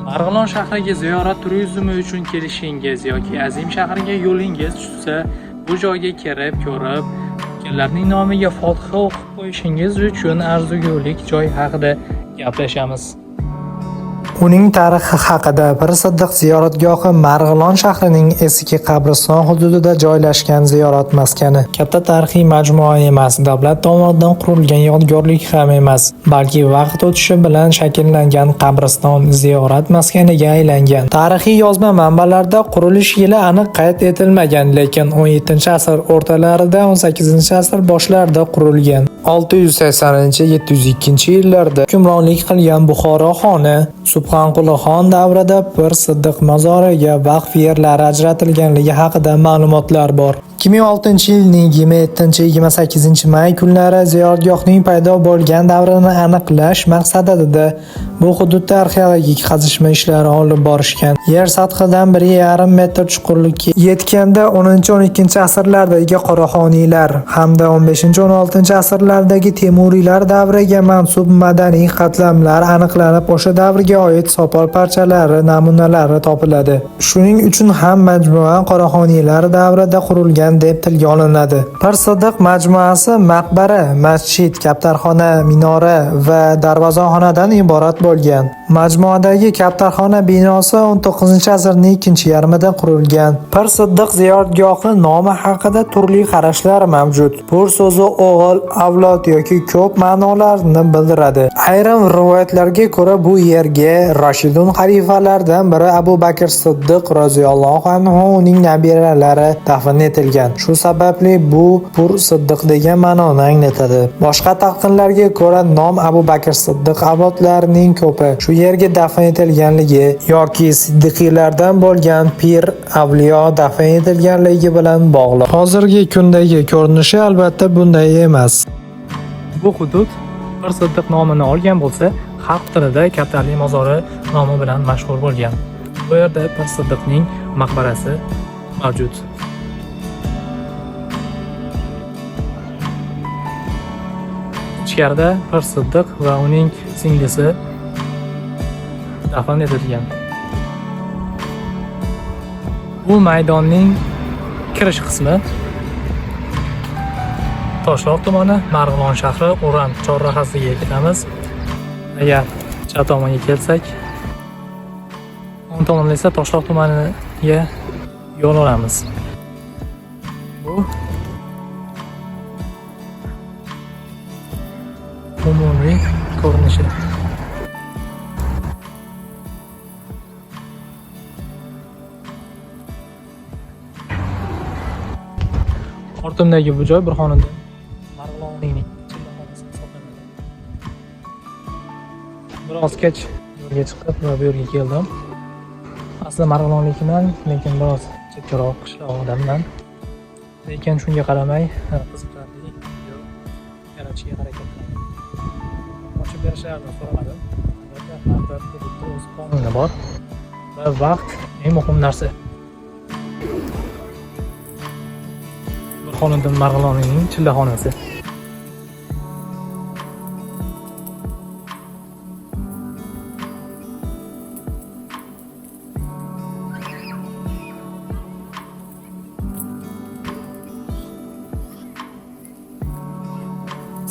Marg'ilon shahriga ziyorat turizmi uchun kelishingiz yoki Azim shahriga yo'lingiz tushsa, bu joyga kirib, ko'rib, kimlarning nomiga fotiha o'qib qo'yishingiz uchun arzigulik joy haqida gaplashamiz. Uning tarixi haqida. Pir Siddiq ziyoratgohi Marg'ilon shahrining eski qabriston hududida joylashgan ziyorat maskani. Katta tarixiy majmua emas, davlat tomonidan qurilgan yodgorlik ham emas, balki vaqt o'tishi bilan shakllangan qabriston ziyorat maskaniga aylangan. Tarixiy yozma manbalarda qurilish yili aniq qayd etilmagan, lekin 17-asr o'rtalarida, 18-asr boshlarida qurilgan. 680-702-yillarda hukmronlik qilgan Buxoro xoni Subhanquli xon davrida Pir Siddiq mozoriga vaqf yerlari ajratilganligi haqida ma'lumotlar bor. 2006-yilning 27-28 may kunlari ziyoratgohning paydo bo'lgan davrini aniqlash maqsadida bu hududda arxeologik qazishma ishlari olib borishgan. Yer sathidan 1,5 metr chuqurlikka yetganda 10-12 asrlardagi Qoraxoniylar hamda 15-16 asrlardagi Temuriylar davriga mansub madaniy qatlamlar aniqlanib, o'sha davrga oid sopol parchalari namunalari topiladi. Shuning uchun ham majmua Qoraxoniylar davrida qurilgan deb tilga olinadi. Pir Siddiq majmuasi maqbara, masjid, kaptarxona, minora va darvozaxonadan iborat bo'lgan. Majmuadagi kaptarxona binosi 19-asrning ikkinchi yarmida qurilgan. Pir Siddiq ziyoratgohi nomi haqida turli qarashlar mavjud. Pir so'zi o'g'il, avlod yoki ko'p ma'nolarni bildiradi. Ayrim rivoyatlarga ko'ra bu yerga Rashidun xalifalardan biri Abu Bakr Siddiq roziyallohu anhu uning nabiralari dafn etilgan. Shu sababli bu Pir Siddiq degan ma'noni anglatadi. Boshqa talqinlarga ko'ra nom Abu Bakr Siddiq avlodlarining ko'pi shu yerga dafn etilganligi yoki siddiqiylardan bo'lgan pir, avliyo dafn etilganligi bilan bog'liq. Hozirgi kundagi ko'rinishi albatta bunday emas. Bu hudud Pir Siddiq nomini olgan bo'lsa, xalq tilida Kaptarli mozori nomi bilan mashhur bo'lgan. Bu yerda Pir Siddiqning maqbarasi mavjud. Ichkarida Pir Siddiq va uning singlisi dafn etilgan. Bu maydonning kirish qismi. Toshloq tumani, Marg'ilon shahri, O'ram chorrahasiga ketamiz. Agar chap tomonga kelsak, o'ng tomonda esa Toshloq tumaniga yo'l olamiz. Bu umumiy ko'rinishi. Ortimdagi bu joy bir xonadon Marg'ilonning chillaxonasi hisoblanadi. Biroz kech yo'lga chiqib va bu yerga keldim. Asli Marg'ilonlikman, lekin biroz chekkaroq qishloq odamman. Lekin shunga qaramay qiziqarli video yaratishga harakat qilaman. Ochib berishlarini so'ramadim. Albatta har bir hududda o'z qonuni bor va vaqt eng muhim narsa. Xonadon Marg'ilonning chillaxonasi.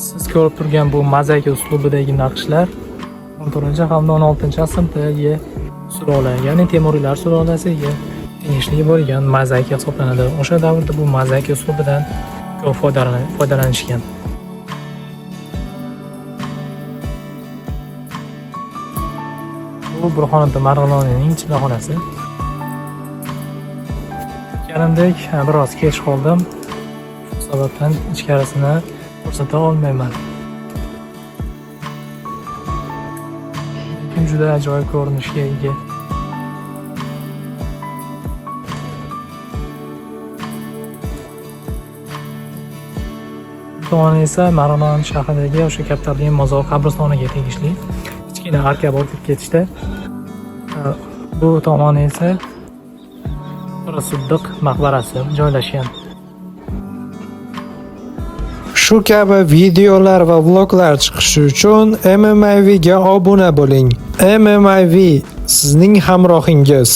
Siz ko'rib turgan bu mozaika uslubidagi naqshlar 14 hamda 16-asrdagi sulola, ya'ni Temuriylar sulolasiga tegishli bo'lgan mozaika hisoblanadi. O'sha davrda bu mozaika uslubidan ko'p foydalanishgan. Bu Burxonodda Marg'ilonning chillaxonasi. Karimdek biroz kech qoldim. Shu sababdan ichkarisini ko'rsata olmayman. Lekin juda ajoyib ko'rinishga ega. Tomoni esa Marg'ilon shahridagi o'sha Kaptarli mozor qabristoniga tegishli. Kichkina arka bor kirib ketishda. Bu tomoni esa Pir Siddiq maqbarasi joylashgan. Shu kabi videolar va vloglar chiqishi uchun MMAV ga obuna bo'ling. MMIV sizning hamrohingiz.